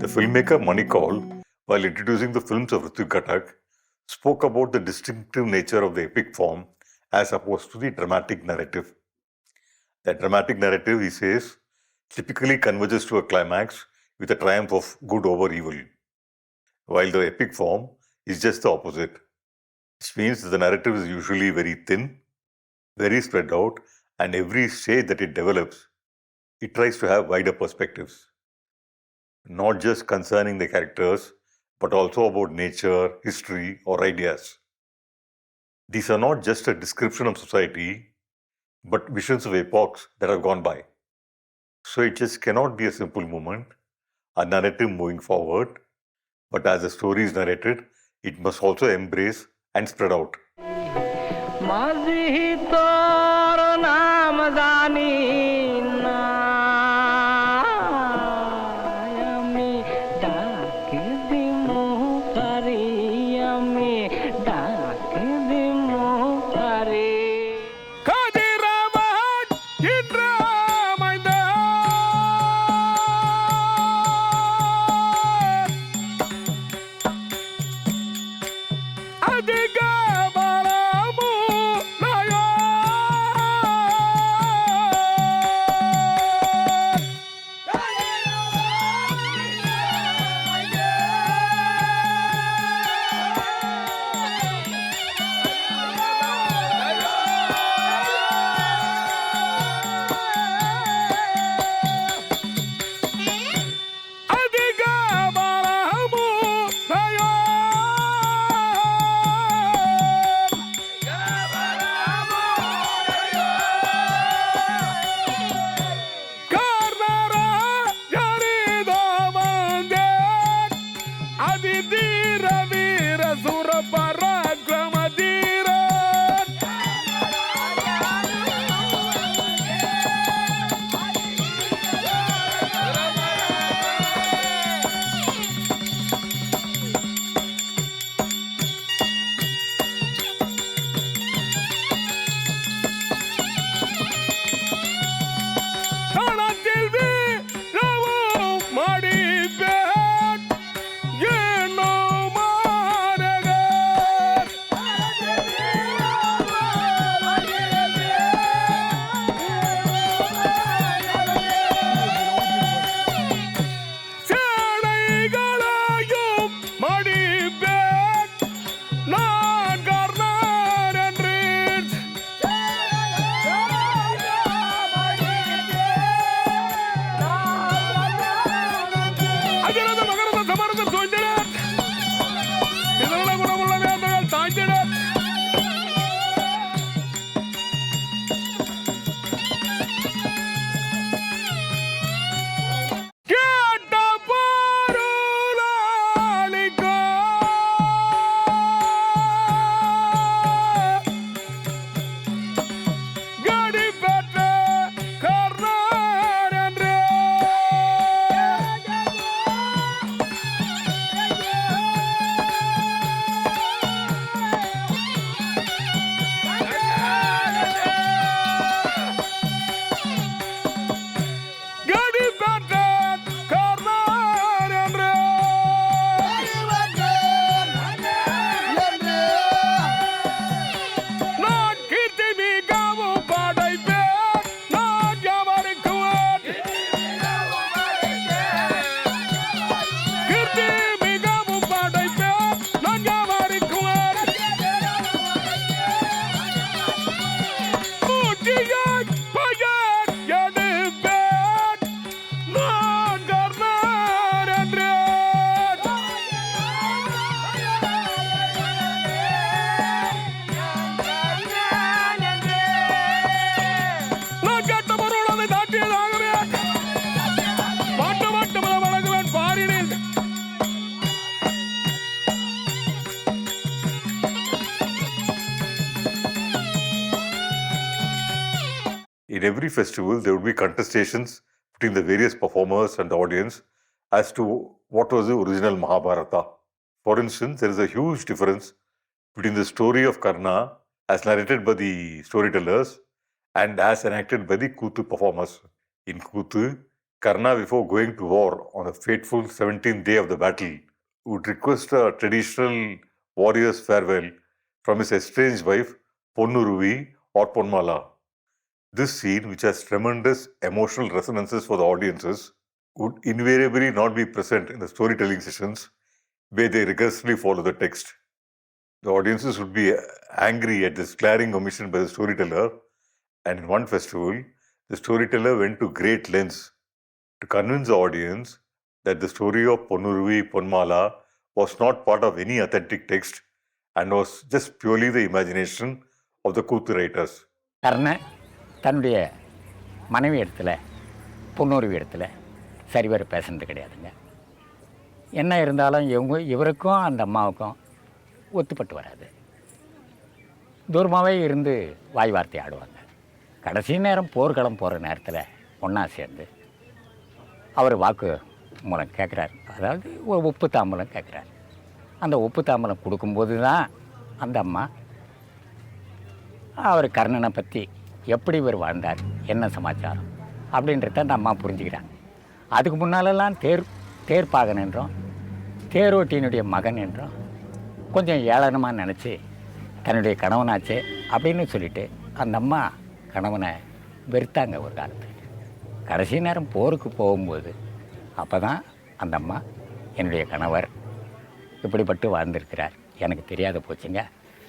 The filmmaker Mani Kaul, while introducing the films of Ritwik Ghatak, spoke about the distinctive nature of the epic form as opposed to the dramatic narrative. The dramatic narrative, he says, typically converges to a climax with a triumph of good over evil, while the epic form is just the opposite. This means the narrative is usually very thin, very spread out, and every stage that it develops, it tries to have wider perspectives, not just concerning the characters, but also about nature, history, or ideas. These are not just a description of society, but visions of epochs that have gone by. So it just cannot be a simple movement, a narrative moving forward, but as the story is narrated, it must also embrace and spread out. माझी तोर नाम जानी ना yummy डाक दिमु करी yummy डाक दिमु करी कदिरामत किद्रामैदा अधिगा In every festival, there would be contestations between the various performers and the audience as to what was the original Mahabharata. For instance, there is a huge difference between the story of Karna as narrated by the storytellers and as enacted by the Kuthu performers. In Kuthu, Karna, before going to war on the fateful 17th day of the battle, would request a traditional warrior's farewell from his estranged wife, Ponnuruvi or Ponmala. This scene, which has tremendous emotional resonances for the audiences, would invariably not be present in the storytelling sessions where they rigorously follow the text. The audiences would be angry at this glaring omission by the storyteller, and in one festival, the storyteller went to great lengths to convince the audience that the story of Ponnuruvi Ponmala was not part of any authentic text and was just purely the imagination of the Kuthu writers. Karnan தன்னுடைய மனைவி இடத்துல பொன்னூறு இடத்துல சரிவர பேசுனது கிடையாதுங்க. என்ன இருந்தாலும் இவருக்கும் அந்த அம்மாவுக்கும் ஒத்துப்பட்டு வராது. தூரமாகவே இருந்து வாய் வார்த்தை ஆடுவாங்க. கடைசி நேரம் போர்க்களம் போகிற நேரத்தில் ஒன்றா சேர்ந்து அவர் வாக்கு மூலம் கேட்குறாரு. அதாவது ஒரு உப்பு தாம்பலம் கேட்குறாரு. அந்த உப்பு தாம்பலம் கொடுக்கும்போது தான் அந்த அம்மா அவர் கர்ணனை பற்றி எப்படி இவர் வாழ்ந்தார், என்ன சமாச்சாரம் அப்படின்றத அந்த அம்மா புரிஞ்சுக்கிறாங்க. அதுக்கு முன்னாலெல்லாம் தேர்ப்பாகன் என்றும் தேரோட்டியினுடைய மகன் என்றும் கொஞ்சம் ஏளனமாக நினச்சி தன்னுடைய கணவனாச்சே அப்படின்னு சொல்லிட்டு அந்த அம்மா கணவனை வெறுத்தாங்க ஒரு காலத்தில். கடைசி நேரம் போருக்கு போகும்போது அப்போ தான் அந்த அம்மா என்னுடைய கணவர் இப்படிப்பட்டு வாழ்ந்திருக்கிறார், எனக்கு தெரியாத போச்சுங்க,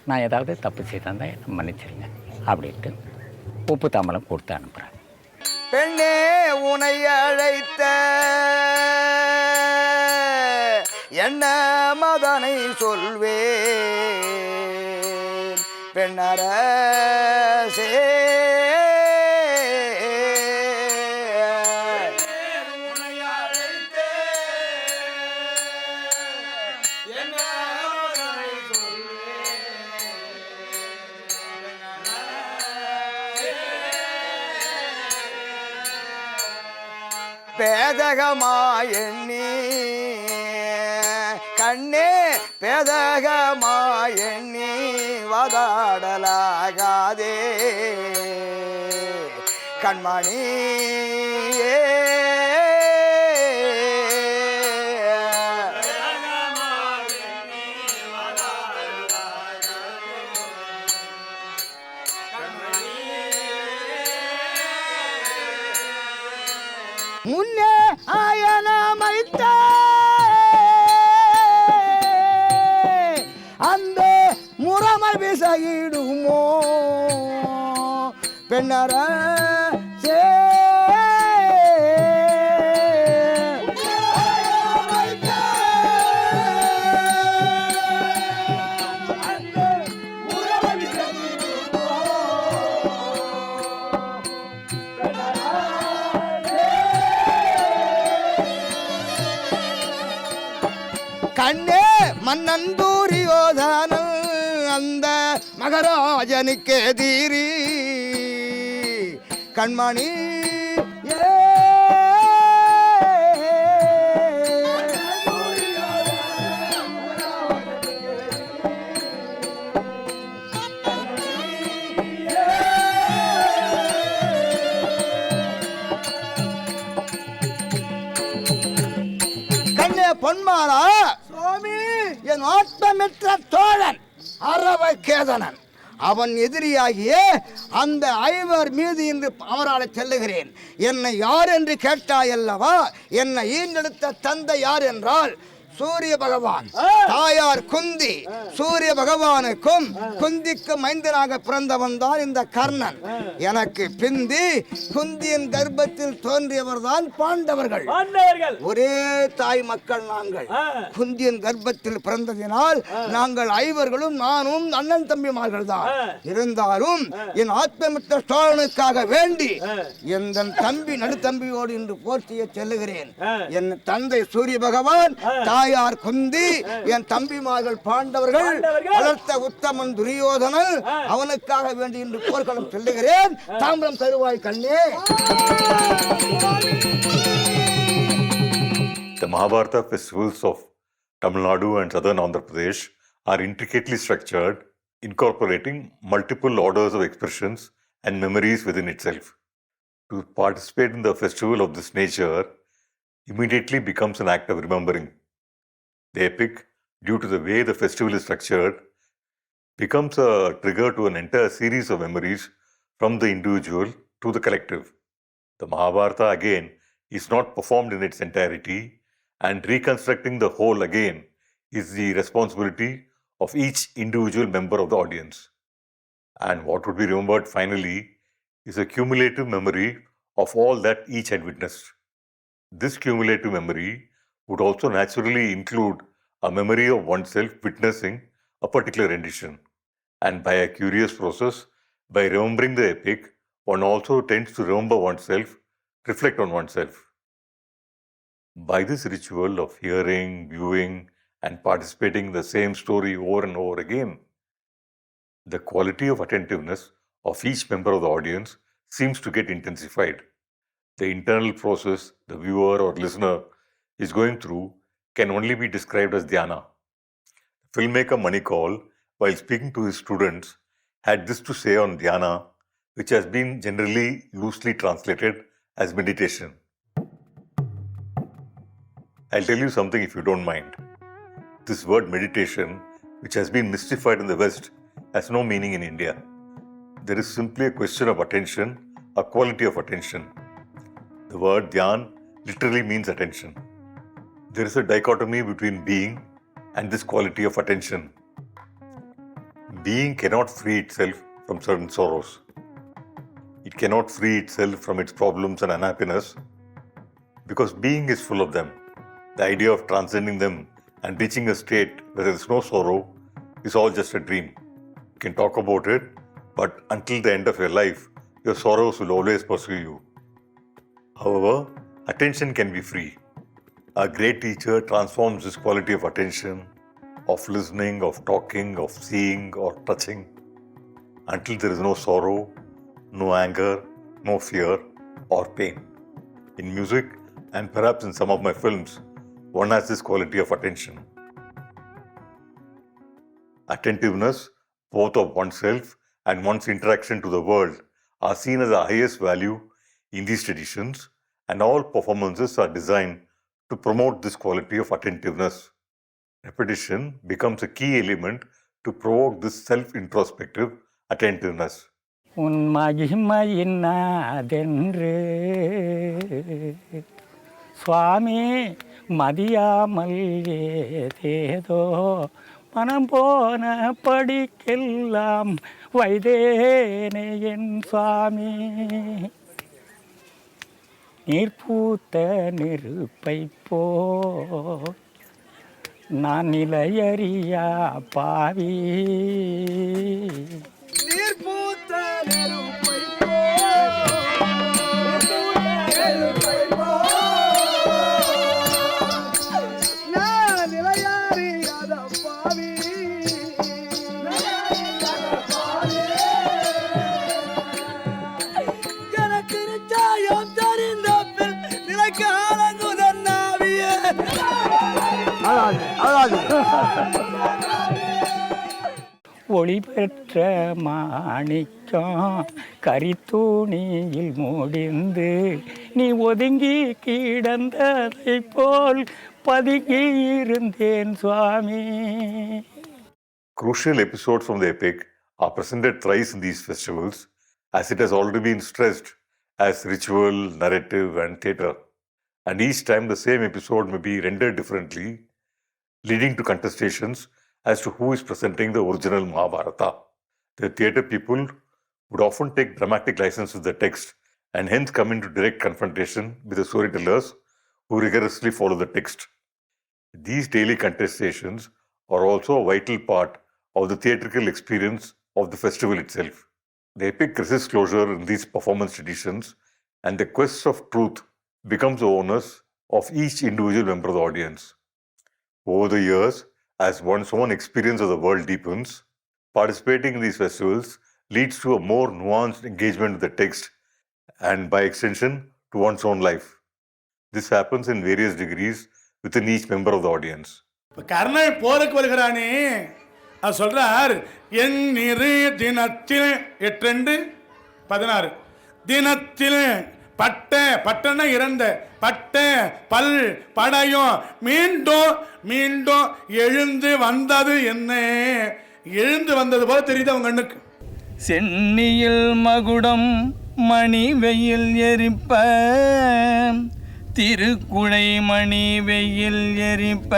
நான் ஏதாவது தப்பு செய்தால் என்ன மன்னிச்சிருங்க அப்படின்ட்டு உப்பு தாம்பலம் கொடுத்து அனுப்புகிறேன். பெண்ணே உனை அழைத்த என்ன மதனை சொல்வேன் பெண்ணரசே. பேதகமாயண்ணி கண்ணே பேதகமாயண்ணி வாதாடலாகாதே கண்மணியே. முன்னே ஆயனமைத்த அந்த முறமை விசையிடுமோ பெண்ணரசே. கண்ணே மன்னன் துரியோதனன் அந்த மகராஜனுக்கு எதிரி கண்மணி பொன்மாலா சுவாமி, என் ஆத்மமிற்ற தோழன் அரவகேதனன் அவன் எதிரியாகிய அந்த ஐவர் மீது இன்று அவரால் செல்லுகிறேன். என்னை யார் என்று கேட்டாயல்லவா? என்னை ஈண்டெடுத்த தந்தை யார் என்றால் சூரிய பகவான். தாயார் குந்தி. சூரிய பகவானுக்கும் குந்திக்கும் மைந்தனாக பிறந்தவன் தான் இந்த கர்ணன். எனக்கு பிந்தி குந்தியின் கர்ப்பத்தில் தோன்றியவர் தான் பாண்டவர்கள். ஒரே தாய் மக்கள் நாங்கள். குந்தியின் கர்ப்பத்தில் பிறந்ததினால் நாங்கள் ஐவர்களும் நானும் அண்ணன் தம்பிமார்கள் தான். இருந்தாலும் என் ஆத்மமித்த சோழனுக்காக வேண்டி என் தம்பி நடுத்தம்பியோடு இன்று போற்றிய செல்லுகிறேன். என் தந்தை சூரிய பகவான், தாயார் குந்தி, என் தம்பிமார்கள் பாண்டவர்கள், வளர்த்த உத்தமன் துரியோதனன், அவனுக்காக வேண்டி இன்று போர்க்களம் செல்லுகிறேன். தாம்பரம் தருவாய் கண்ணே. The Mahabharata festivals of Tamil Nadu and southern Andhra Pradesh are intricately structured, incorporating multiple orders of expressions and memories within itself. To participate in the festival of this nature immediately becomes an act of remembering. The epic, due to the way the festival is structured, becomes a trigger to an entire series of memories from the individual to the collective. The Mahabharata, again, is not performed in its entirety, and reconstructing the whole again is the responsibility of each individual member of the audience. And what would be remembered finally is a cumulative memory of all that each had witnessed. This cumulative memory would also naturally include a memory of oneself witnessing a particular rendition. And by a curious process, by remembering the epic, one also tends to remember oneself, reflect on oneself. By this ritual of hearing, viewing, and participating in the same story over and over again, the quality of attentiveness of each member of the audience seems to get intensified. The internal process the viewer or listener is going through can only be described as dhyana. Filmmaker Manikal, while speaking to his students, had this to say on dhyana, which has been generally loosely translated as meditation. I'll tell you something if you don't mind. This word meditation, which has been mystified in the West, has no meaning in India. There is simply a question of attention, a quality of attention. The word dhyan literally means attention. There is a dichotomy between being and this quality of attention. Being cannot free itself from certain sorrows. It cannot free itself from its problems and unhappiness because being is full of them. The idea of transcending them and reaching a state where there is no sorrow is all just a dream. You can talk about it, but until the end of your life, your sorrows will always pursue you. However, attention can be free. A great teacher transforms this quality of attention, of listening, of talking, of seeing or touching, until there is no sorrow, no anger, no fear or pain. In music, and perhaps in some of my films, one has this quality of attention. Attentiveness, both of oneself and one's interaction to the world, are seen as the highest value in these traditions, and all performances are designed to promote this quality of attentiveness. Repetition becomes a key element to provoke this self-introspective attentiveness. உன் மகிமையின்னாதென்று சுவாமி மதியாமல் ஏதேதோ மனம் போன படிக்கெல்லாம் வைதேனே என் சுவாமி நீர் பூத்த நெருப்பை போ நான் நிலையறியா பாவி நீர் பூத்த நெருப்பை நான் நிலையாறியாத பாவி எனக்கு நிச்சயம் தெரிந்த பின் நிலைக்கு ஆளங்குதன் நாவியே ஒளி பெற்ற மாணிக்கம் கரித்தூணியில் முடிந்து நீ ஒதுங்கி கிடந்ததை போல் பதுங்கி இருந்தேன் சுவாமி. Crucial episodes from the epic are presented thrice in these festivals, as it has already been stressed as ritual, narrative, and theatre. And each time the same episode may be rendered differently, leading to contestations as to who is presenting the original Mahabharata. The theatre people would often take dramatic license with the text and hence come into direct confrontation with the storytellers who rigorously follow the text. These daily contestations are also a vital part of the theatrical experience of the festival itself. The epic resists closure in these performance traditions, and the quest of truth becomes the onus of each individual member of the audience. Over the years, as one's own experience of the world deepens, participating in these festivals leads to a more nuanced engagement with the text and, by extension, to one's own life. This happens in various degrees within each member of the audience. இப்போ கர்ணன் போருக்கு வருகிறானே அவர் சொல்றார் என் இரு தினத்தில் 8-2-16 தினத்தில் பட்டன்னா இறந்த பட்ட பல் படையும் மீண்டும் மீண்டும் எழுந்து வந்தது என்ன? எழுந்து வந்தது போல தெரியுது அவங்க கண்ணுக்கு. சென்னியில் மகுடம் மணி வெயில் எரிப்ப, திருக்குழை மணி வெயில் எரிப்ப,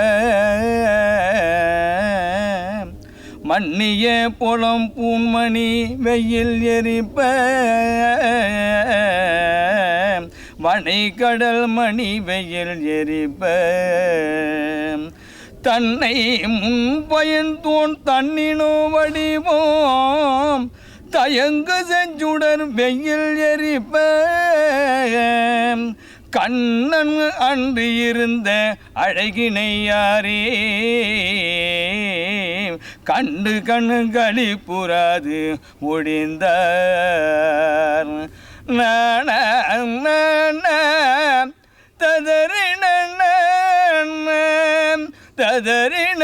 மன்னிய புலம் பூன்மணி வெயில் எரிப்ப, வனைக்கடல் மணி வெயில் எரிப்ப, தன்னை முன்பயன்தோன் தன்னினோ வடிவோம் தயங்கு செஞ்சுடர் வெயில் எரிப்ப, கண்ணன் அன்று இருந்த அழகினை யாரே கண்டு கண்ணு களிப்புறாது ஒடிந்தார். ததறின ததறின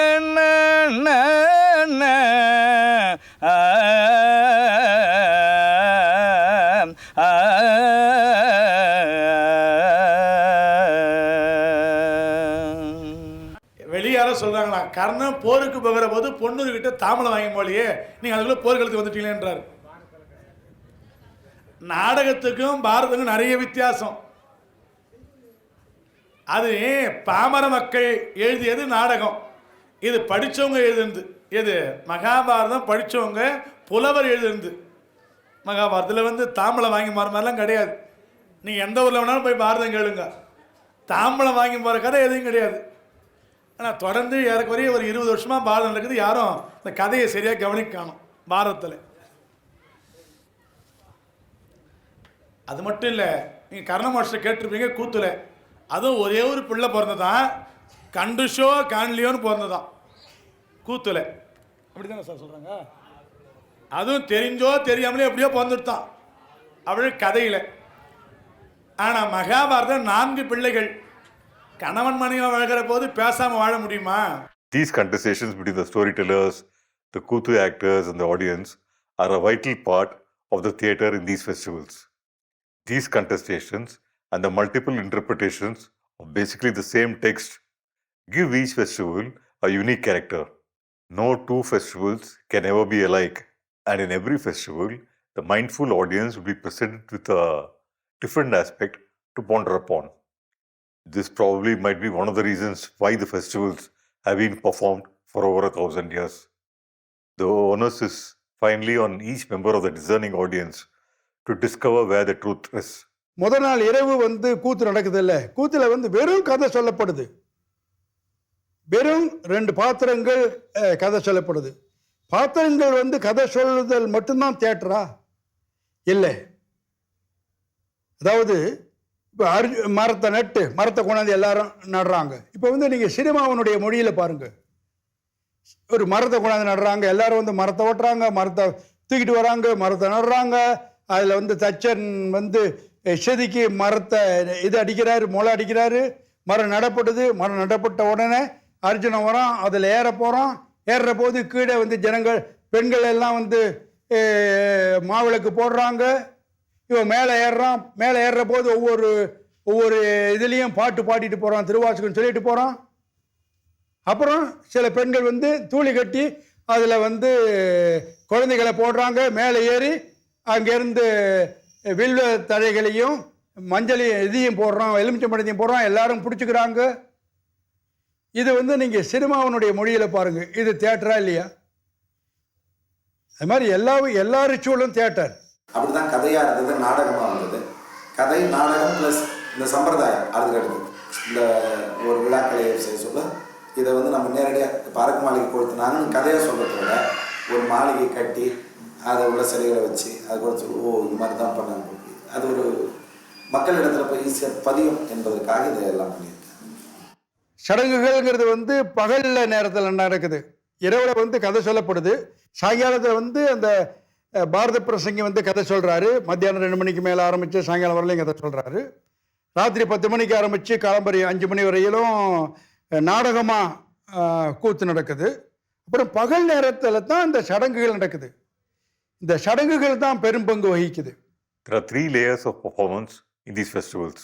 வெளியார சொல்றாங்களா, கர்ணன் போருக்கு போகிற போது பொண்ணு கிட்ட தாமலை வாங்கி போலியே, நீங்க அதுக்குள்ள போர்க்களத்துக்கு வந்துட்டீங்களேன்றார். நாடகத்துக்கும் பாரதத்துக்கும் நிறைய வித்தியாசம். அது பாமர மக்கள் எழுதியது நாடகம், இது படித்தவங்க எழுதுனது. எது மகாபாரதம் படித்தவங்க புலவர் எழுதுனது. மகாபாரதத்தில் தாம்பளம் வாங்கி போகிற மாதிரிலாம் கிடையாது. நீங்கள் எந்த ஊரில் வேணாலும் போய் பாரதம் கேளுங்க, தாம்பளம் வாங்கி போகிற கதை எதுவும் கிடையாது. ஆனால் தொடர்ந்து ஏறக்குறைய ஒரு 20 வருஷமாக பாரதம் நடக்குது. யாரும் இந்த கதையை சரியாக கவனிக்க காணும் பாரதத்தில். அது மட்டும் இல்லை, நீங்கள் கர்ண மாஸ்டர் கேட்டிருப்பீங்க கூத்துல. அதுவும் ஒரே ஒரு பிள்ளை பிறந்ததான், கண்டுஷோ கான்லியோன்னு பிறந்ததான் கூத்துல. அப்படி தானே சார் சொல்கிறாங்க? அதுவும் தெரிஞ்சோ தெரியாமலே எப்படியோ பிறந்துட்டான் அவள் கதையில். ஆனால் மகாபாரதம் 4 பிள்ளைகள். கணவன் மனைவி வாழ்கிற போது பேசாமல் வாழ முடியுமா? These conversations between the storytellers, the Kuthu actors, and the audience are a vital part of the theatre in these festivals. These contestations and the multiple interpretations of basically the same text give each festival a unique character. No two festivals can ever be alike, and in every festival, the mindful audience will be presented with a different aspect to ponder upon. This probably might be one of the reasons why the festivals have been performed for over 1,000 years. The onus is finally on each member of the discerning audience to discover where the truth is. முதல் நாள் இரவு கூத்து நடக்குது இல்லை, கூத்துல வெறும் கதை சொல்லப்படுது. வெறும் 2 பாத்திரங்கள் கதை சொல்லப்படுது. பாத்திரங்கள் கதை சொல்லுதல் மட்டும்தான் தியேட்டரா? இல்லை. அதாவது இப்போ மரத்தை கொண்டாந்து எல்லாரும் நடுறாங்க. இப்போ நீங்கள் சினிமாவனுடைய மொழியில் பாருங்கள், ஒரு மரத்தை கொண்டாந்து நடுறாங்க, எல்லாரும் மரத்தை ஓட்டுறாங்க, மரத்தை தூக்கிட்டு வராங்க, மரத்தை நடுறாங்க. அதில் தச்சன் செதுக்கி மரத்தை அடிக்கிறாரு, முளை அடிக்கிறாரு, மரம் நடப்படுது. மரம் நடப்பட்ட உடனே அர்ஜுனன் வரான், அதில் ஏற போகிறான். ஏறுற போது கீழே ஜனங்கள் பெண்கள் எல்லாம் மாவிளக்கு போடுறாங்க. இவன் மேலே ஏறுறான். மேலே ஏறுற போது ஒவ்வொரு இதுலேயும் பாட்டு பாடிட்டு போகிறான், திருவாசகம் சொல்லிட்டு போகிறான். அப்புறம் சில பெண்கள் தூளி கட்டி அதில் குழந்தைகளை போடுறாங்க. மேலே ஏறி அங்கேருந்து வில்வ தழைகளையும் மஞ்சளையும் இதையும் போடுறான், எலுமிச்சம்பழத்தையும் போடுறான். எல்லாரும் பிடிச்சிக்கிறாங்க. இது நீங்கள் சினிமாவனுடைய மொழியில் பாருங்கள், இது தியேட்டரா இல்லையா? அது மாதிரி எல்லா ரிச்சுவலும் தியேட்டர். அப்படிதான் கதையாக இருந்தது, நாடகமாக வந்தது. கதை நாடகம் ப்ளஸ் இந்த சம்பிரதாயம் அதுக்கு எடுத்தது. இந்த ஒரு விழாக்களை செய்ய சொல்ல இதை நம்ம நேரடியாக இப்போ அரக்கு மாளிகை கொடுத்தனாங்கன்னு கதையாக சொல்கிறத விட ஒரு மாளிகை கட்டி அதை உள்ள சிலைகளை வச்சு அது கூட சொல்லி இது மாதிரி தான் பண்ணாங்க. அது ஒரு மக்கள் இடத்துல போய் ஈஸியாக பதியும் என்பதற்காக இதை எல்லாம் பண்ணியிருக்கேன். சடங்குகள்ங்கிறது பகலில் நேரத்தில் நடக்குது. இரவில் கதை சொல்லப்படுது. சாயங்காலத்தில் அந்த பாரத பிரசங்கி கதை சொல்கிறாரு. மத்தியானம் 2 மணிக்கு மேலே ஆரம்பித்து சாயங்காலம் வரலையும் கதை சொல்கிறாரு. ராத்திரி 10 மணிக்கு ஆரம்பித்து காலம்பரி 5 மணி வரையிலும் நாடகமாக கூத்து நடக்குது. அப்புறம் பகல் நேரத்தில் தான் இந்த சடங்குகள் நடக்குது. இந்த சடங்குகள் தான் பெரும் பங்கு வகிக்குது. There are 3 layers of performance in these festivals.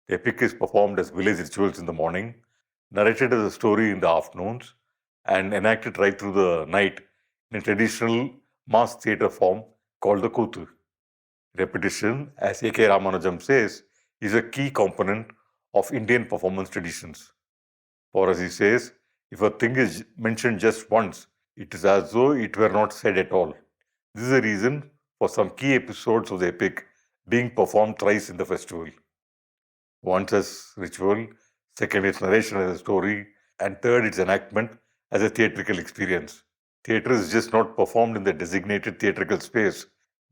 The epic is performed as village rituals in the morning, narrated as a story in the afternoons, and enacted right through the night in a traditional mass theatre form called the Kuthu. Repetition, as A.K. Ramanujam says, is a key component of Indian performance traditions. For as he says, if a thing is mentioned just once, it is as though it were not said at all. This is the reason for some key episodes of the epic being performed thrice in the festival. Once as ritual, second its narration as a story, and third its enactment as a theatrical experience. Theatre is just not performed in the designated theatrical space,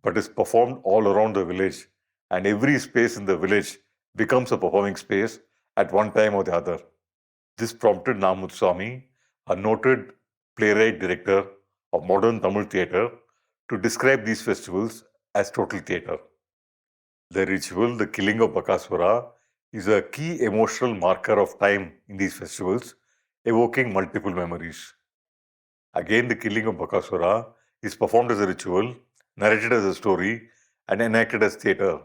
but is performed all around the village, and every space in the village becomes a performing space at one time or the other. This prompted Namuthuswamy, a noted playwright director of modern Tamil theatre, to describe these festivals as total theatre. The ritual, the killing of Bakasura, is a key emotional marker of time in these festivals, evoking multiple memories. Again, the killing of Bakasura is performed as a ritual, narrated as a story, and enacted as theatre.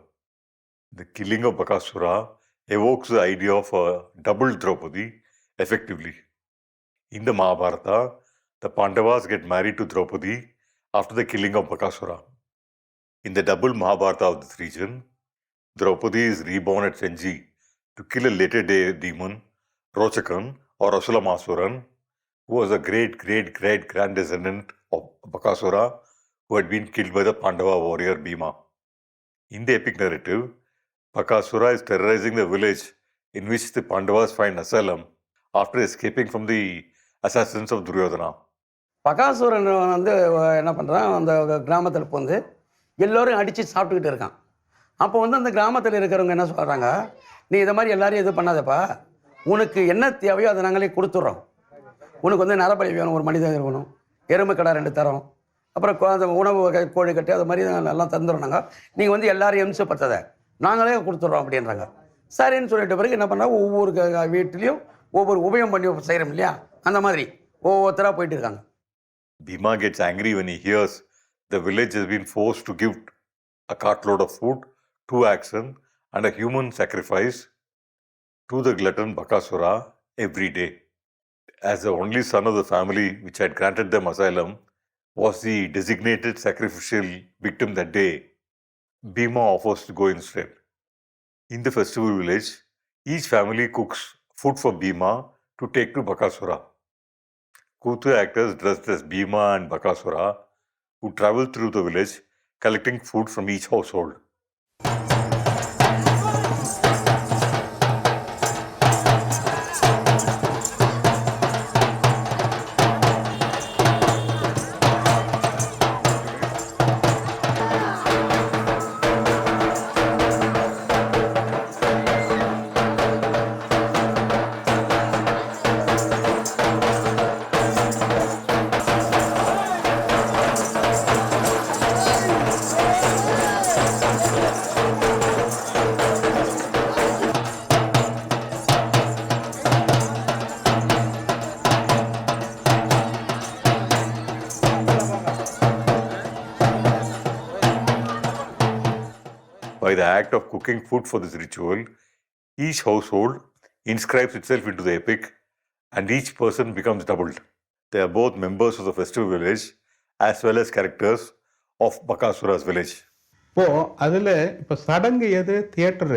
The killing of Bakasura evokes the idea of a double Draupadi, effectively. In the Mahabharata, the Pandavas get married to Draupadi after the killing of Bakasura. In the double Mahabharata of this region, Draupadi is reborn at Senji to kill a later day demon, Rochakan or Asulamasuran, who was a great descendant of Bakasura, who had been killed by the Pandava warrior Bhima. In the epic narrative, Bakasura is terrorizing the village in which the Pandavas find asylum after escaping from the assassins of Duryodhana. Bakasuran வந்து என்ன பண்ணுறான், அந்த கிராமத்தில் வந்து எல்லோரும் அடித்து சாப்பிட்டுக்கிட்டு இருக்கான். அப்போ வந்து அந்த கிராமத்தில் இருக்கிறவங்க என்ன சொல்கிறாங்க, நீ இதை மாதிரி எல்லாரையும் இது பண்ணாதப்பா, உனக்கு என்ன தேவையோ அதை நாங்களே கொடுத்துட்றோம். உனக்கு வந்து நரபலி வேணும், ஒரு மனிதன் இருக்கணும், எருமை கடை 2 தரோம், அப்புறம் அந்த உணவு வகை கோழி கட்டி அது மாதிரி எல்லாம் தந்துடுறோம். நாங்கள் நீங்கள் வந்து எல்லாரையும் இம்சப்படுத்ததை நாங்களே கொடுத்துட்றோம் அப்படின்றாங்க. சரின்னு சொல்லிட்ட பிறகு என்ன பண்ணால், ஒவ்வொரு வீட்லேயும் ஒவ்வொரு உபயம் பண்ணி செய்கிறோம் இல்லையா, அந்த மாதிரி ஒவ்வொருத்தராக போயிட்டு இருக்காங்க. Bhima gets angry when he hears the village has been forced to give a cartload of food, 2 oxen, and a human sacrifice to the glutton Bakasura every day. As the only son of the family which had granted them asylum was the designated sacrificial victim that day, Bhima offers to go instead. In the festival village, each family cooks food for Bhima to take to Bakasura. Kuthu actors dressed as Bhima and Bakasura who travel through the village collecting food from each household. By the act of cooking food for this ritual, each household inscribes itself into the epic and each person becomes doubled. They are both members of the festival village as well as characters of Bakasura's village. இப்போது அதில் இப்போ சடங்கு எது, theatre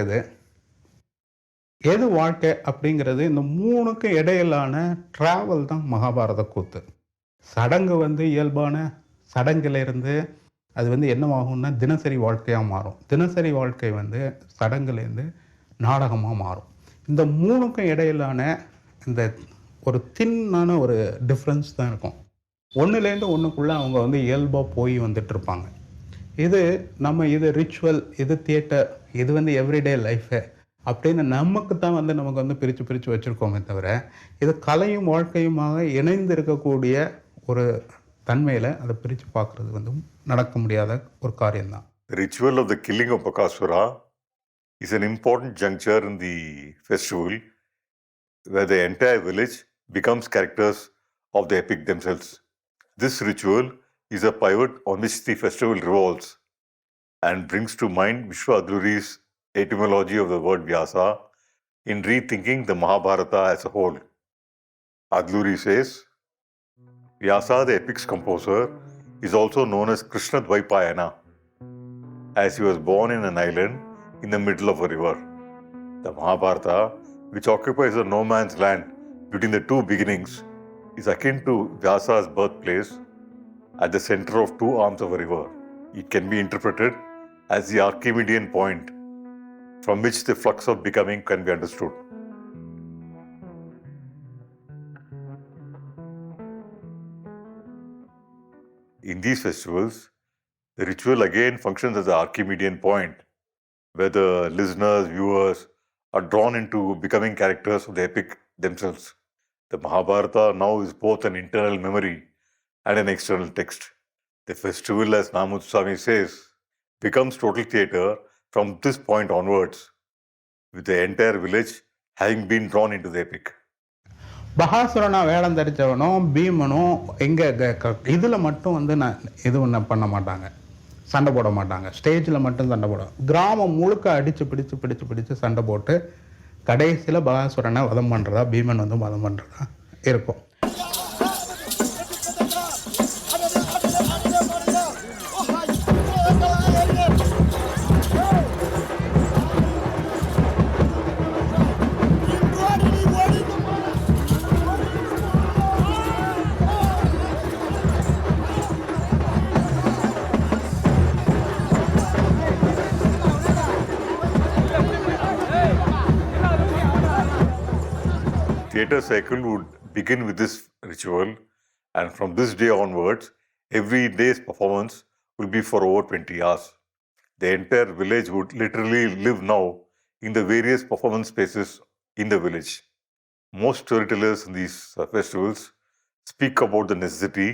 எது வாழ்க்கை அப்படிங்கிறது, இந்த 3க்கும் இடையிலான ட்ராவல் தான் மகாபாரத கூத்து. சடங்கு வந்து இயல்பான சடங்குலேருந்து அது வந்து என்னவாகும்னா தினசரி வாழ்க்கையாக மாறும். தினசரி வாழ்க்கை வந்து சடங்குலேருந்து நாடகமாக மாறும். இந்த 3க்கும் இடையிலான இந்த ஒரு தின்னான ஒரு டிஃப்ரென்ஸ் தான் இருக்கும். ஒன்றுலேருந்து ஒன்றுக்குள்ளே அவங்க வந்து இயல்பாக போய் வந்துட்டுருப்பாங்க. இது ரிச்சுவல், இது தியேட்டர், இது வந்து எவ்ரிடே லைஃபு அப்படின்னு நமக்கு தான் வந்து நமக்கு வந்து பிரித்து வச்சுருக்கோமே தவிர, இது கலையும் வாழ்க்கையுமாக இணைந்து இருக்கக்கூடிய ஒரு தன்மையில் அதை பிரித்து பார்க்குறது வந்து நடக்க முடியாத ஒரு காரியம்தான். The ritual of the killing of Bakasura is an important juncture in the festival where the entire village becomes characters of the epic themselves. This ritual is a pivot on which the festival revolves and brings to mind Vishwa Adluri's etymology of the word Vyasa in rethinking the Mahabharata as a whole. Adluri says, Vyasa, the epic's composer, is also known as Krishna Dvaipayana, as he was born in an island in the middle of a river. The Mahabharata, which occupies a no man's land between the two beginnings, is akin to Vyasa's birthplace at the center of two arms of a river. It can be interpreted as the Archimedean point from which the flux of becoming can be understood. In these festivals, the ritual again functions as the Archimedean point, where the listeners, viewers are drawn into becoming characters of the epic themselves. The Mahabharata now is both an internal memory and an external text. The festival, as Namuthuswami says, becomes total theatre from this point onwards, with the entire village having been drawn into the epic. பகாசுரனா வேடம் தரித்தவனும் பீமனும் எங்கே இதில் மட்டும் வந்து எதுவும் பண்ண மாட்டாங்க, சண்டை போட மாட்டாங்க. ஸ்டேஜில் மட்டும் சண்டை போடும். கிராமம் முழுக்க அடித்து பிடிச்சு சண்டை போட்டு கடைசியில் பகாசுரனை வதம் பண்ணுறதா, பீமன் வந்து வதம் பண்ணுறதா இருக்கும். Theatre cycle would begin with this ritual, and from this day onwards, every day's performance will be for over 20 hours. The entire village would literally live now in the various performance spaces in the village. Most storytellers in these festivals speak about the necessity,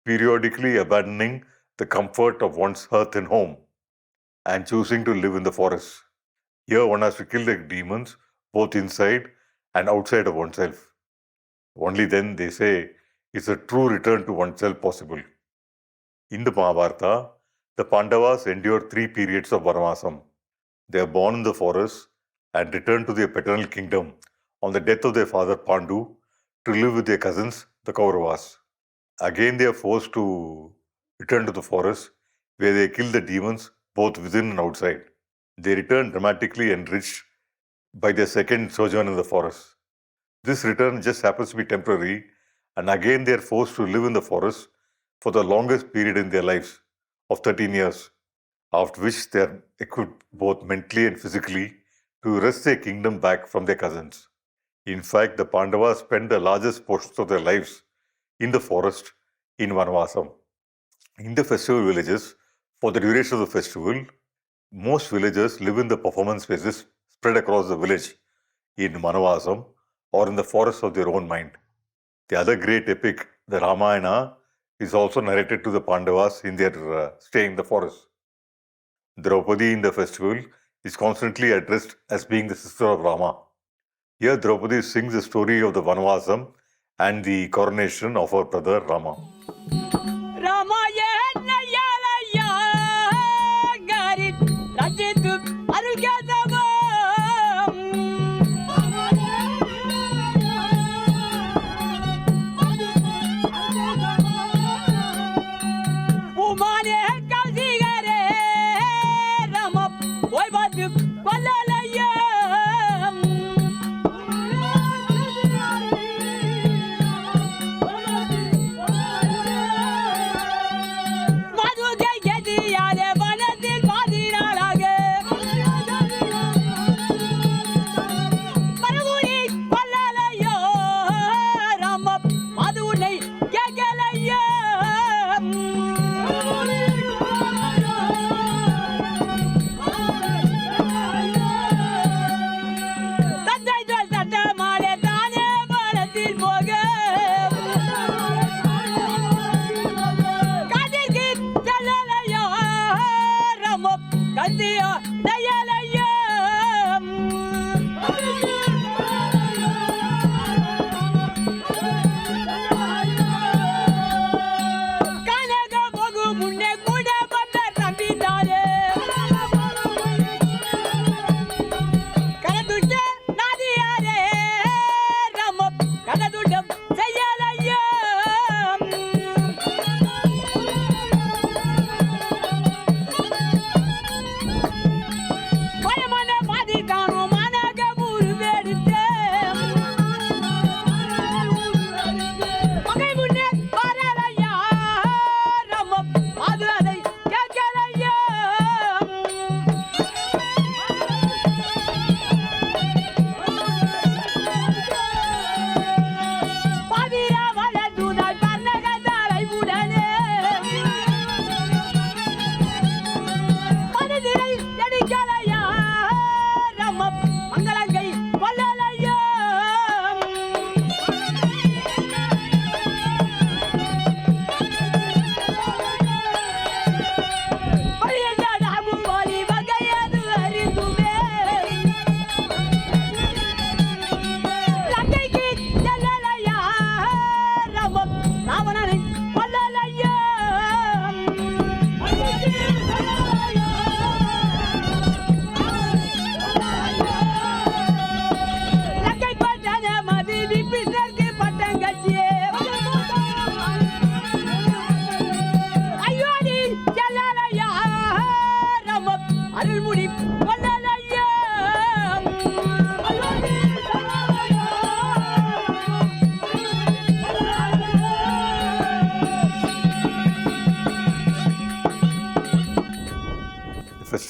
periodically abandoning the comfort of one's hearth and home and choosing to live in the forest. Here one has to kill the demons both inside and outside of oneself. Only then, they say, is a true return to oneself possible. In the Mahabharata, the Pandavas endure 3 periods of Vanavasam. They are born in the forest and return to their paternal kingdom on the death of their father Pandu to live with their cousins, the Kauravas. Again, they are forced to return to the forest, where they kill the demons both within and outside. They return dramatically enriched by their second sojourn in the forest. This return just happens to be temporary, and again they are forced to live in the forest for the longest period in their lives of 13 years, after which they are equipped both mentally and physically to wrest their kingdom back from their cousins. In fact, the Pandavas spend the largest portions of their lives in the forest in Vanavasam. In the festival villages, for the duration of the festival, most villagers live in the performance spaces spread across the village in Vanavasam or in the forests of their own mind. The other great epic, the Ramayana, is also narrated to the Pandavas in their stay in the forest. Draupadi in the festival is constantly addressed as being the sister of Rama. Here Draupadi sings the story of the Vanavasam and the coronation of her brother Rama.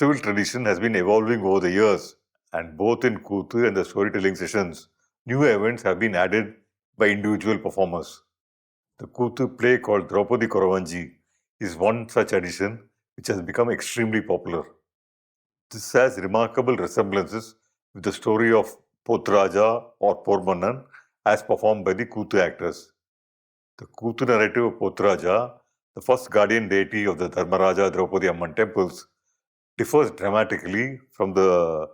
festival tradition has been evolving over the years, and both in Kuthu and the storytelling sessions, new events have been added by individual performers. The Kuthu play called Draupadi Koravanji is one such addition which has become extremely popular. This has remarkable resemblances with the story of Pothraja or Pormannan as performed by the Kuthu actors. The Kuthu narrative of Pothraja, the first guardian deity of the Dharmaraja Draupadi Amman temples, differs dramatically from the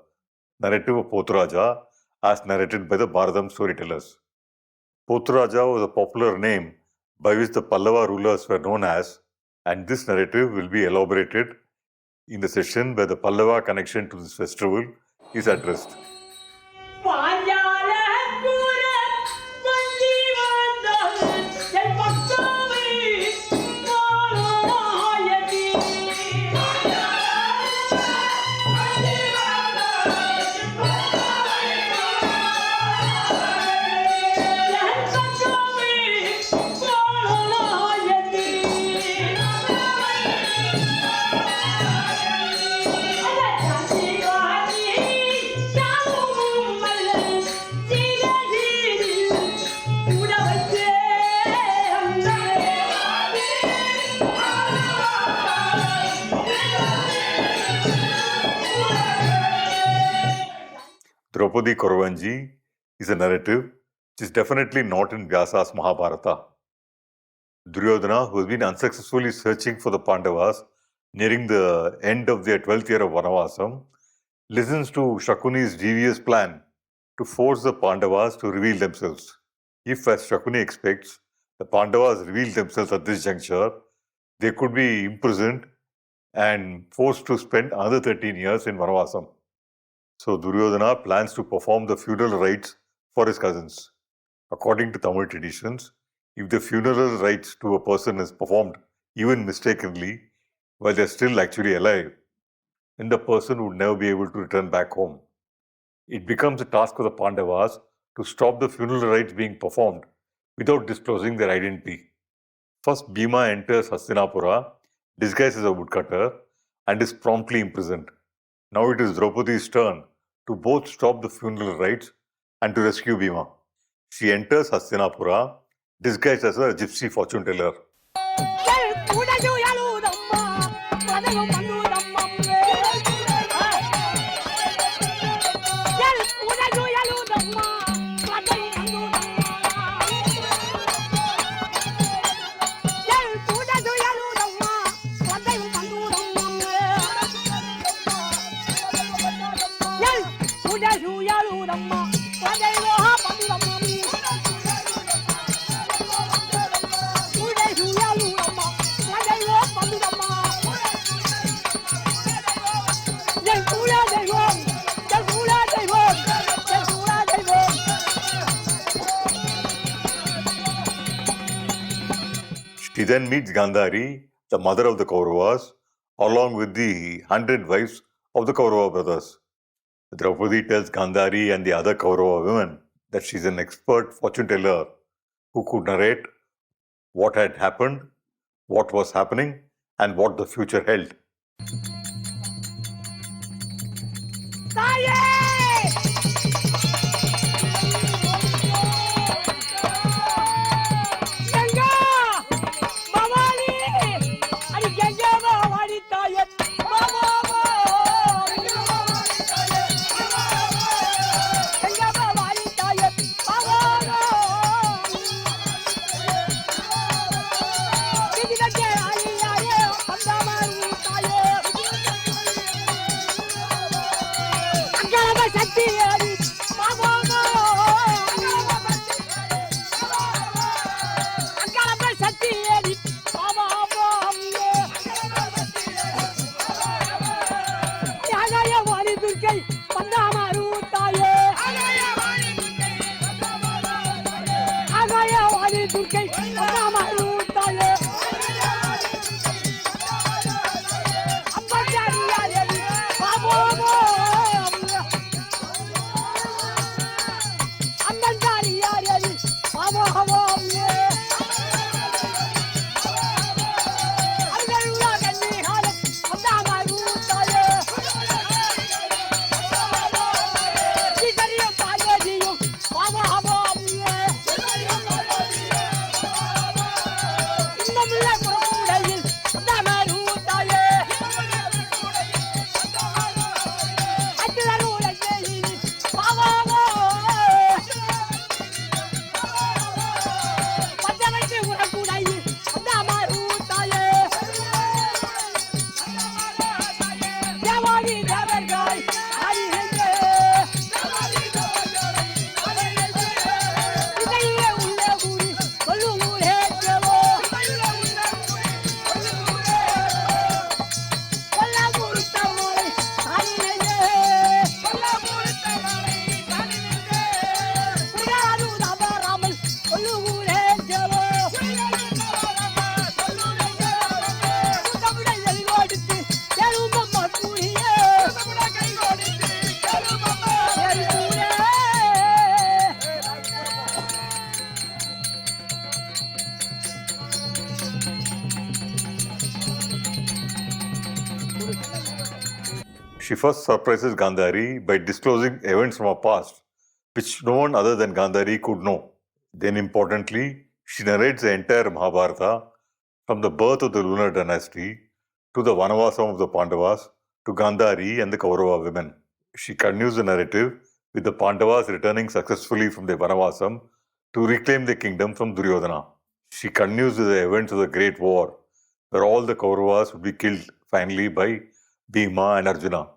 narrative of Pothraja as narrated by the Bharatam storytellers. Pothraja was a popular name by which the Pallava rulers were known as, and this narrative will be elaborated in the session where the Pallava connection to this festival is addressed. Draupadi Koravanji is a narrative which is definitely not in Vyasa's Mahabharata. Duryodhana, who has been unsuccessfully searching for the Pandavas nearing the end of their 12th year of Vanavasam, listens to Shakuni's devious plan to force the Pandavas to reveal themselves. If, as Shakuni expects, the Pandavas reveal themselves at this juncture, they could be imprisoned and forced to spend another 13 years in Vanavasam. So Duryodhana plans to perform the funeral rites for his cousins. According to Tamil traditions, if the funeral rites to a person is performed even mistakenly while they are still actually alive, then the person would never be able to return back home. It becomes a task of the Pandavas to stop the funeral rites being performed without disclosing their identity. First, Bhima enters Hastinapura disguised as a woodcutter and is promptly imprisoned. Now it is Draupadi's turn to both stop the funeral rites and to rescue Bhima. She enters Hastinapura disguised as a gypsy fortune teller. She then meets Gandhari, the mother of the Kauravas, along with the 100 wives of the Kaurava brothers. Draupadi tells Gandhari and the other Kaurava women that she is an expert fortune teller who could narrate what had happened, what was happening, and what the future held. She first surprises Gandhari by disclosing events from her past, which no one other than Gandhari could know. Then, importantly, she narrates the entire Mahabharata from the birth of the lunar dynasty to the Vanavasam of the Pandavas to Gandhari and the Kaurava women. She continues the narrative with the Pandavas returning successfully from the Vanavasam to reclaim the kingdom from Duryodhana. She continues with the events of the Great War, where all the Kauravas would be killed finally by Bhima and Arjuna.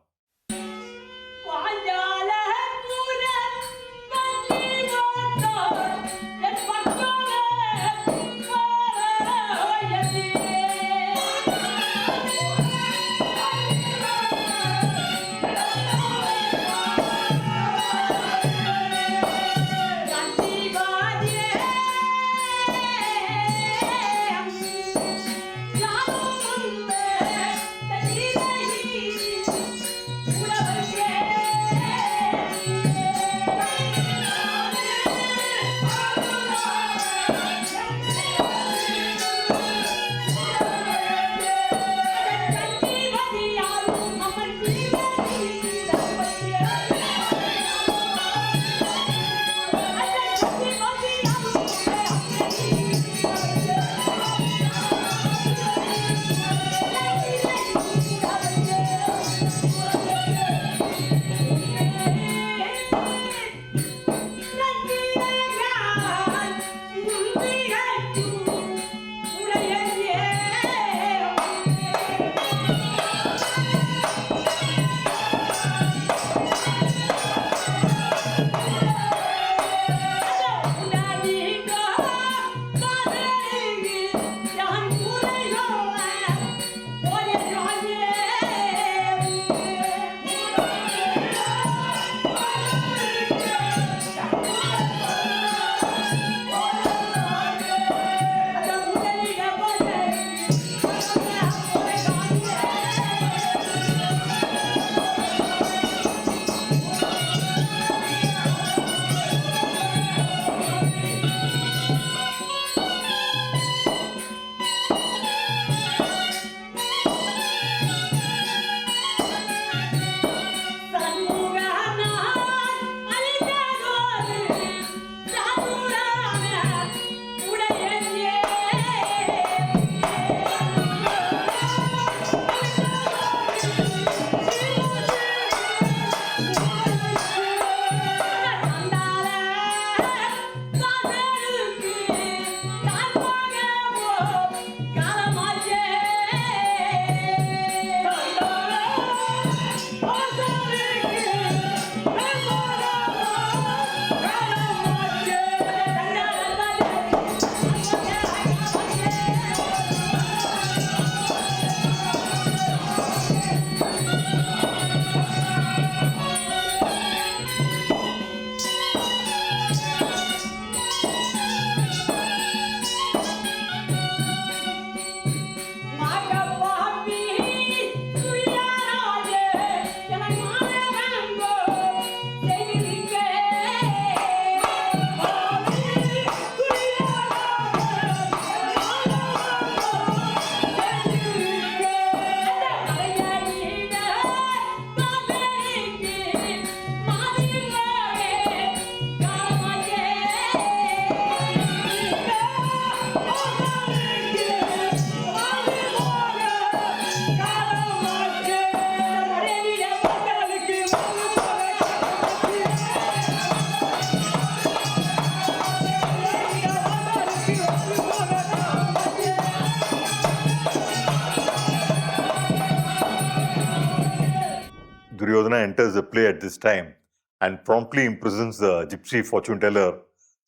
Duryodhana enters the play at this time and promptly imprisons the gypsy fortune teller,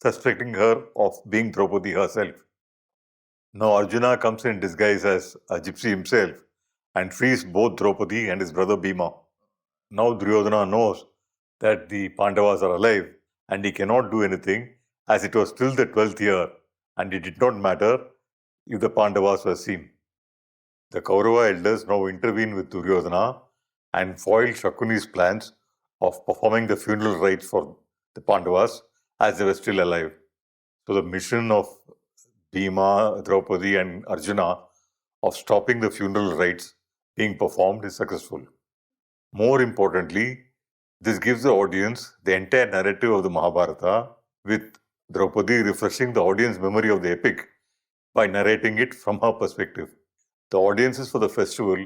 suspecting her of being Draupadi herself. Now Arjuna comes in disguise as a gypsy himself and frees both Draupadi and his brother Bhima. Now Duryodhana knows that the Pandavas are alive and he cannot do anything as it was still the 12th year and it did not matter if the Pandavas were seen. The Kaurava elders now intervene with Duryodhana and foil Shakuni's plans of performing the funeral rites for the Pandavas as they were still alive. So the mission of Bhima, Draupadi and Arjuna of stopping the funeral rites being performed is successful. More importantly, this gives the audience the entire narrative of the Mahabharata, with Draupadi refreshing the audience memory of the epic by narrating it from her perspective. The audiences for the festival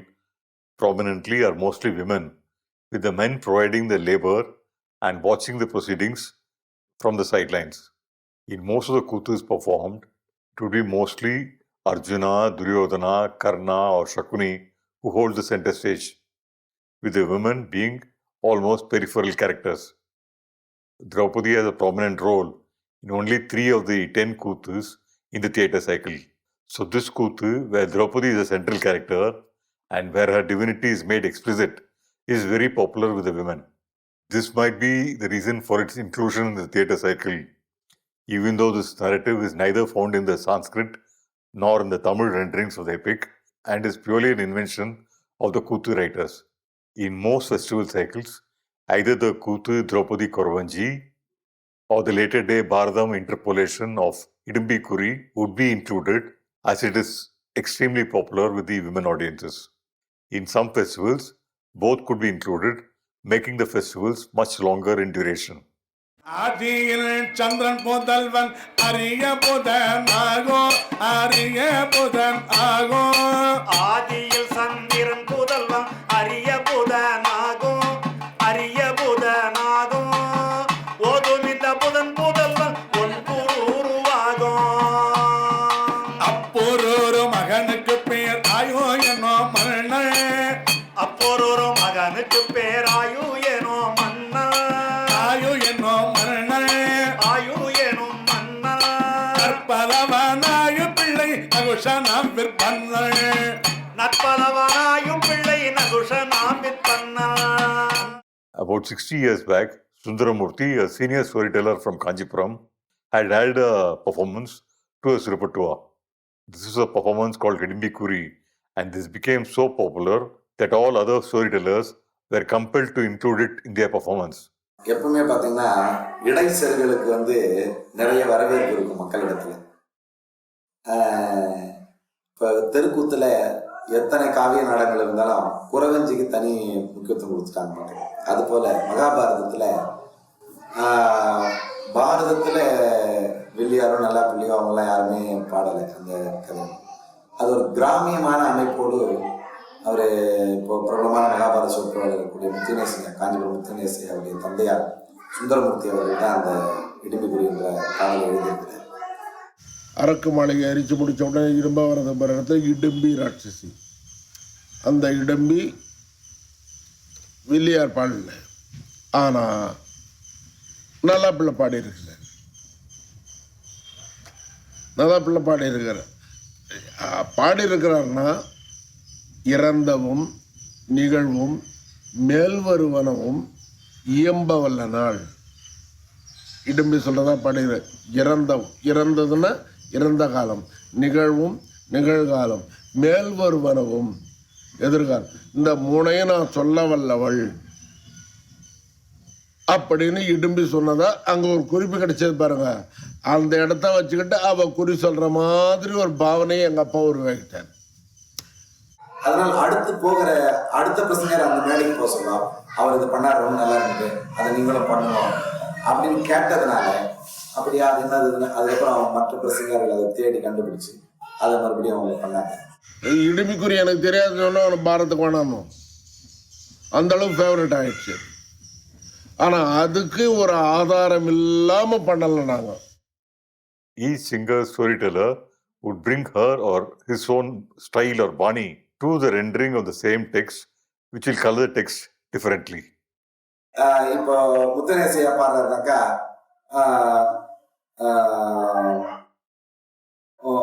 prominently are mostly women, with the men providing the labor and watching the proceedings from the sidelines. In most of the Kutus performed, it would be mostly Arjuna, Duryodhana, Karna or Shakuni who hold the center stage, with the women being almost peripheral characters. Draupadi has a prominent role in only 3 of the 10 Kutus in the theatre cycle. So this Kutu, where Draupadi is a central character and where her divinity is made explicit, is very popular with the women. This might be the reason for its inclusion in the theatre cycle, even though this narrative is neither found in the Sanskrit nor in the Tamil renderings of the epic and is purely an invention of the Kutu writers. In most festival cycles, either the Kutu Draupadi Korvanji or the later day Bharadam interpolation of Idambi Kuri would be included, as it is extremely popular with the women audiences. In some festivals, both could be included, making the festivals much longer in duration. ஆதியில் சந்திரன் புதல்வன் அரிய புதன் ஆகோ, அரிய புதன் ஆகோ. ஆதியில் சந்திரன் புதல்வன் அரிய புதனாகும், அரிய புதனாகும். ஓதுமித்த புதன் புதல்வன் ஒன்புருவாகும். அப்பொரு மகனுக்கு பேர் ஆயோ என்னோ மன்னன், அப்பொரு மகனுக்கு பேராயு எனோ மன்னன், ஆயோ என்னோ மன்னன். ஆயு எனும் மன்னன். நற்பலவனாய பிள்ளை நகுஷனாம் விற்பன்னன், நற்பலவனாயும் பிள்ளை நகுஷனாம் விற்பன்னன். About 60 years back, Sundaramurthy, a senior storyteller from Kanchipuram, had added a performance to his repertoire. This is a performance called Hidimbi Kuri, and this became so popular that all other storytellers were compelled to include it in their performance. எப்பவுமே பார்த்தீங்கன்னா இடைச்செருகளுக்கு வந்து நிறைய வரவேற்பு இருக்கும் மக்களிடத்துல. இப்போ தெருக்கூத்துல எத்தனை காவிய நாடகங்கள் இருந்தாலும் குறவஞ்சிக்கு தனி முக்கியத்துவம் கொடுத்துட்டாங்க பாருங்க. அதுபோல மகாபாரதத்தில் பாரதத்தில் வில்லியாரும் நல்லா பிள்ளையோ அவங்களாம் யாருமே பாடலை அந்த கதை. அது ஒரு கிராமியமான அமைப்போடு அவர் இப்போ பிரபலமான மகாபாரத சொற்கள் இருக்கக்கூடிய முத்துநேசையா, காஞ்சிபுரம் முத்துநேசையா அவருடைய தந்தையார் சுந்தரமூர்த்தி அவர்கள் தான் அந்த இடிமிகுரி என்ற பாடலை எழுதியிருக்கிறார். அரக்கு மாளிகை அரிச்சு முடித்த உடனே இடும்பாவரதம் பெற இடத்துல இடும்பி ராட்சசி, அந்த இடம்பி வில்லியார் பாடல, ஆனால் நல்லா பிள்ளை பாடியிருக்கிறார். நல்லா பிள்ளை பாடியிருக்கிறார்னா இறந்தவும் நிகழ்வும் மேல்வருவனவும் இயம்ப வல்ல நாள். இடம்பி சொல்றதா பாடுகிறார். இறந்ததுன்னா இறந்த காலம், நிகழ்வும் நிகழ்காலம், மேல்வருவனவும் எதிர்காலம், இந்த மூணையும் நான் சொல்ல வல்லவள் அப்படின்னு இடும்பி சொன்னதா அங்க ஒரு குறிப்பு கிடைச்சது பாருங்க. அந்த இடத்த வச்சுக்கிட்டு அவ குறி சொல்ற மாதிரி ஒரு பாவனையை எங்க அப்பா உருவாக்கிட்டார். அதனால் அடுத்த பிரசங்கர் அந்த மேடைக்கு போக சொல்லலாம், அவர் இது பண்ணார் ரொம்ப நல்லா இருக்குது, அதை நீங்களும் பண்ணுவோம் அப்படின்னு கேட்டதுனால அப்படியா அது என்னதுன்னு அதுக்கப்புறம் அவங்க மற்ற பிரசங்கர்கள் அதை தேடி கண்டுபிடிச்சு அதை மறுபடியும் அவங்க பண்ணாங்க. இடுமிக்குறி எனக்கு தெரியாதுன்னு சொன்னா அவனை பாரத்துக்கு வேணாமோ அந்த அளவுக்கு ஃபேவரட் ஆயிடுச்சு. ஆனா அதுக்கு ஒரு ஆதாரம் இல்லாம பண்ணல நாங்க. Each singer storyteller would bring her or his own style or bani to the rendering of the same text, which will color the text differently. இப்போ முத்துநேசையா பாடுறாருனாக்கா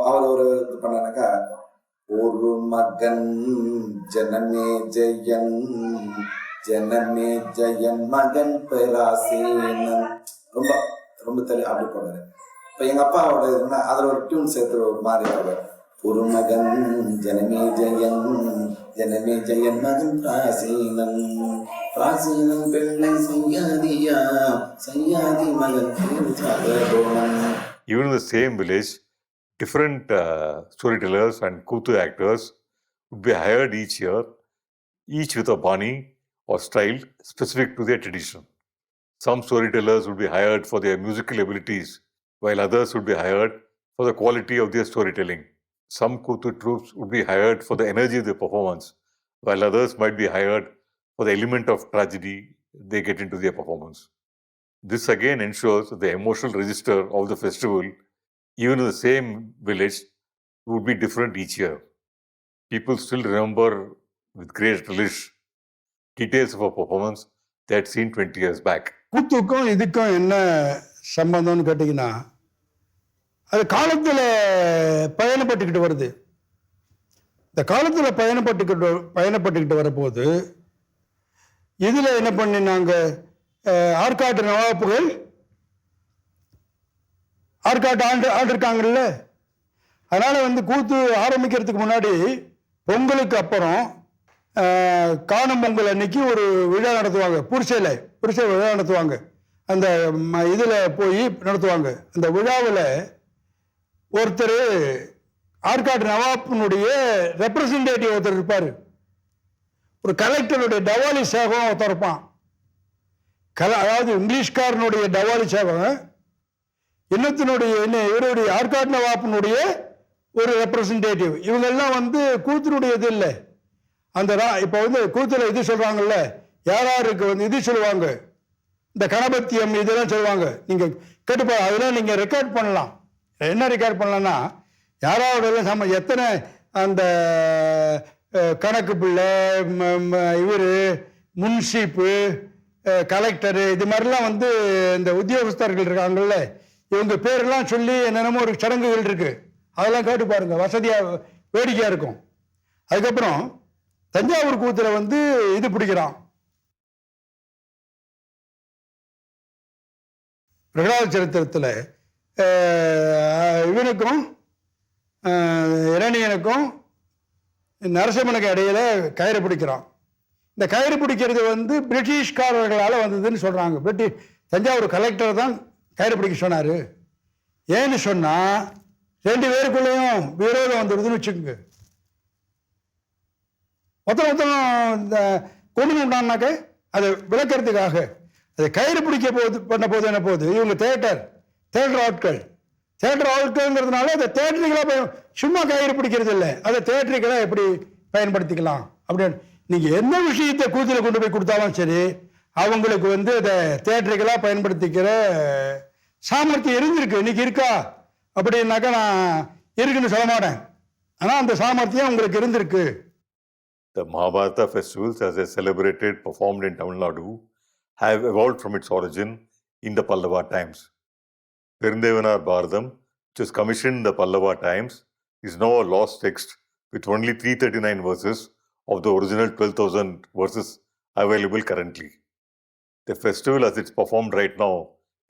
அவர் ஒரு இது பண்ணாக்கா, ஒரு மகன் ஜனமே ஜெயன், ஜனமே ஜெயன் மகன் பெராசேனன், ரொம்ப ரொம்ப அப்படி போடுறாரு. இப்போ எங்க அப்பாவோட இதுனா அதில் ஒரு டியூன் சேர்த்து ஒரு மாதிரி போடுறாரு. ஒரு மகன் ஜனமே ஜெயன், ஜனமே ஜெயன் மகன் பிராசீனன், பிராசீனன் பிள்ளை செய்யாதியா, செய்யாதி மகன். Even in the same village, different storytellers and Kutu actors would be hired each year, each with a bani, or style specific to their tradition. Some storytellers would be hired for their musical abilities, while others would be hired for the quality of their storytelling. Some Kuthu troops would be hired for the energy of their performance, while others might be hired for the element of tragedy they get into their performance. This again ensures that the emotional register of the festival, even in the same village, would be different each year. People still remember with great relish details of a performance they had seen 20 years back. கூத்துக்கும் இதுக்கும் என்ன சம்பந்தம்னு கேட்டிங்கன்னா, அது காலத்தில் பயணப்பட்டுக்கிட்டு வருது. இந்த காலத்தில் பயணப்பட்டுக்கிட்டு வரப்போது இதில் என்ன பண்ணினாங்க, ஆற்காட்டு நவாப்புகள் ஆற்காட்டு ஆண்டிருக்காங்கல்ல, அதனால் வந்து கூத்து ஆரம்பிக்கிறதுக்கு முன்னாடி பொங்கலுக்கு அப்புறம் காணும் பொங்கல் அன்னைக்கு ஒரு விழா நடத்துவாங்க. புரிசை விழா நடத்துவாங்க. அந்த இதில் போய் நடத்துவாங்க. அந்த விழாவில் ஒருத்தர் ஆற்காட்டு நவாப்பினுடைய ரெப்ரசன்டேட்டிவ் ஒருத்தர் இருப்பார். ஒரு கலெக்டருடைய டவாலி சேவகம் ஒருத்தர் இருப்பான். அதாவது இங்கிலீஷ்காரனுடைய டவாலி சேவகம் இவருடைய ஆற்காட்டு நவாப்பினுடைய ஒரு ரெப்ரசன்டேட்டிவ். இவங்கெல்லாம் வந்து கூத்தினுடைய இது இல்லை. அந்த இப்போ வந்து கூத்துல இது சொல்றாங்கல்ல, யாருக்கு வந்து இது சொல்லுவாங்க, இந்த கணபத்தியம் இதெல்லாம் சொல்லுவாங்க. நீங்கள் கேட்டுப்பா, அதெல்லாம் நீங்கள் ரெக்கார்ட் பண்ணலாம். என்ன ரெக்கார்ட் பண்ணலாம்னா, யாராவது எத்தனை அந்த கணக்கு பிள்ளை, இவர் முன்சீப்பு, கலெக்டரு, இது மாதிரிலாம் வந்து இந்த உத்தியோகஸ்தர்கள் இருக்காங்கல்ல, இவங்க பேரெல்லாம் சொல்லி என்னென்னமோ ஒரு சடங்குகள் இருக்கு. அதெல்லாம் கேட்டு பாருங்க, வசதியாக வேடிக்கையாக இருக்கும். அதுக்கப்புறம் தஞ்சாவூர் கூத்துல வந்து இது பிடிக்கிறான், பிரகலாத சரித்திரத்தில் இவனுக்கும் இரணியனுக்கும் நரசிம்மனுக்கு இடையில கயிறு பிடிக்கிறான். இந்த கயிறு பிடிக்கிறது வந்து பிரிட்டிஷ்காரர்களால் வந்ததுன்னு சொல்கிறாங்க. தஞ்சாவூர் கலெக்டர் தான் கயிறு பிடிக்க சொன்னார். ஏன்னு சொன்னால், ரெண்டு பேருக்குள்ளேயும் விரோதம் வந்துடுதுன்னு வச்சுக்கோங்க. மொத்தம் இந்த கொண்டு உண்டானாக்க அதை விளக்கிறதுக்காக அதை கயிறு பிடிக்க பண்ண போது என்ன போகுது, இவங்க தேட்டர் ஆட்கள்ங்கிறதுனால அதை தேட்டரிக்கலாக சும்மா கயிறு பிடிக்கிறது இல்லை, அதை தேட்டரிக்கலாக எப்படி பயன்படுத்திக்கலாம் அப்படின்னு. நீங்கள் என்ன விஷயத்தை கூத்தில் கொண்டு போய் கொடுத்தாலும் சரி, அவங்களுக்கு வந்து அதை தேட்டரிக்கலாக பயன்படுத்திக்கிற சாமர்த்தியம் இருந்திருக்கு. இன்னைக்கு இருக்கா அப்படின்னாக்கா நான் இருக்குன்னு சொல்ல மாட்டேன். ஆனால் அந்த சாமர்த்தியம் உங்களுக்கு இருந்திருக்கு. The Mahabharata festivals, as they celebrated, performed in Tamil Nadu, have evolved from its origin in the Pallava times. Perendevanar Bharatam, which was commissioned in the Pallava times, is now a lost text with only 339 verses of the original 12,000 verses available currently. The festival, as it's performed right now,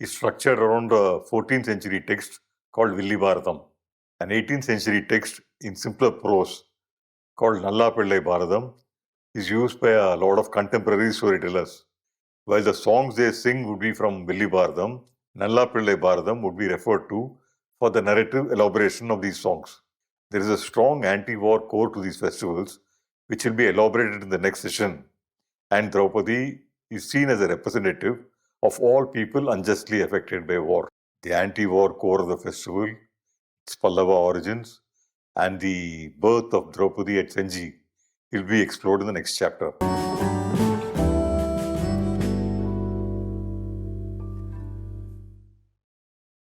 is structured around a 14th century text called Villi Bharatam, an 18th century text in simpler prose called Nalla Pillai Bharatam is used by a lot of contemporary storytellers. While the songs they sing would be from Villi Bharatam, Nalla Pillai Bharatam would be referred to for the narrative elaboration of these songs. There is a strong anti-war core to these festivals, which will be elaborated in the next session, and Draupadi is seen as a representative of all people unjustly affected by war. The anti-war core of the festival, its Pallava origins, and the birth of Draupadi at Senji will be explored in the next chapter.